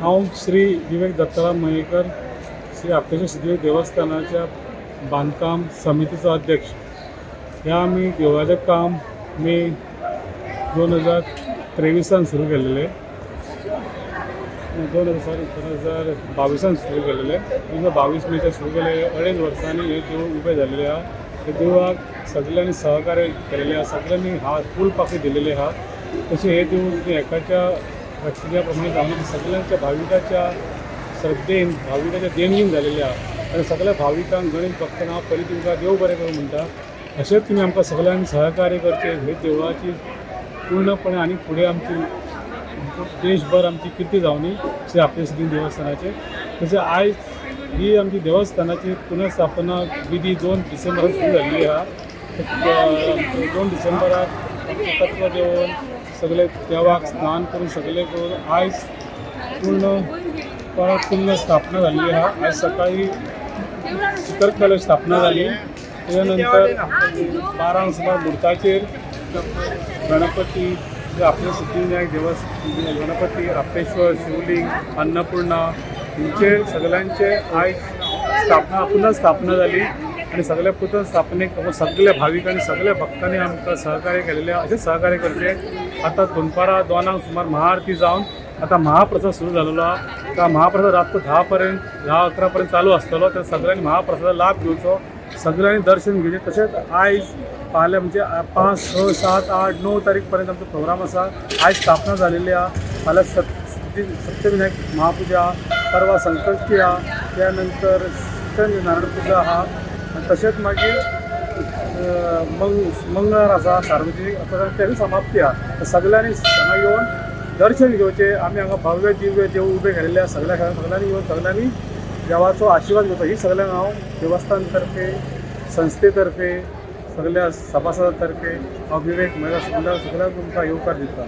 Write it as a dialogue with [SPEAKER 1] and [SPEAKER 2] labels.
[SPEAKER 1] हांव श्री विवेक दत्ताराम मयेकर श्री आपटेश्वर सिद्धेश्वर देवस्थानाच्या बांधकाम समितीचो अध्यक्ष. ह्या आमी देवळाचें काम मे 2023 सुरू केलेले. 2022 सुरू केलेले. 2022 मेच्या सुरू केले. 2.5 वर्सांनी हे देवूळ उबें जाल्लेले आहा. हे देवळाक सगळ्यांनी सहकार्य केलेले आहा. सगळ्यांनी फूल पाकळी दिलेली आहा. तशें हे देवूळ एकाच्या लक्षिल्या प्रमाणे जावन सगळ्यांच्या भाविकाच्या श्रद्धेन भाविकाच्या देणगीन झालेले आहा. आनी सगळ्या भाविकांक गणेश भक्तांक हांव पयलीं तुमकां देव बरें करूं म्हणटा. अशेंच तुमी आमकां सगळ्यांनी सहकार्य करचें. हे देवळाची पूर्णपणे आनी फुडें आमची देशभर आमची कीर्ती जावनी श्री आपटेश्वर सिद्धेश्वर देवस्थानाचे. तशें आयज ही आमची देवस्थानाची पुनर्स्थापना विधी 2 डिसेंबराक सुरू जाल्ली आहा. 2 डिसेंबराक तत्व देवन सगळे देवाक स्नान करून सगळे करून आयज पूर्ण स्थापना जाल्ली आहा. आयज सकाळी शिखर कलश स्थापना जाली. तेच्या नंतर 12 सुमार मुहूर्ताचेर गणपती आपल्या सिद्धिविनायक देवस्थान, गणपती, आपटेश्वर, शिवलिंग, अन्नपूर्णा हांचे सगळ्यांचे आयज पुनर्स्थापना जाली. आणि सगळ्या पुतळ स्थापनेक सगळ्या भाविकांनी सगळ्या भक्तांनी आमकां सहकार्य केलेले. असेच सहकार्य करचे. आता दनपारां 2 सुमार महाआरती जावन आता महाप्रसाद सुरू झालेलो आहा. त्या महाप्रसाद रात्र 10-11 पर्यंत चालू आसतलो. त्या सगळ्यांनी महाप्रसादाचा लाभ घेवचो. सगळ्यांनी दर्शन घेवचें. तशेंच आयज फाल्यां म्हणजे 5, 6, 7, 8, 9 तारीख पर्यंत आमचो प्रोग्राम आसा. आयज स्थापना जालेली आहा. फाल्यां सत्यविनायक महापुजा, परवा संकष्टी आहा. त्यानंतर सत्यनारायण पुजा आहा. तशेंच मागीर मंगळार आसा, सार्वजनीक त्याची समाप्ती आहा. सगळ्यांनी हांगा येवन दर्शन घेवचें. आमी हांगा भव्य दिव्य देव उबे केलेले आसा. सगळ्यांनी येवन सगळ्यांनी देवाचो आशिर्वाद घेवचो. ही सगळ्यांक हांव देवस्थान तर्फे, संस्थेतर्फे, सगळ्या सभासदां तर्फे हांव विवेक सगळ्यांक तुमकां येवकार दिता.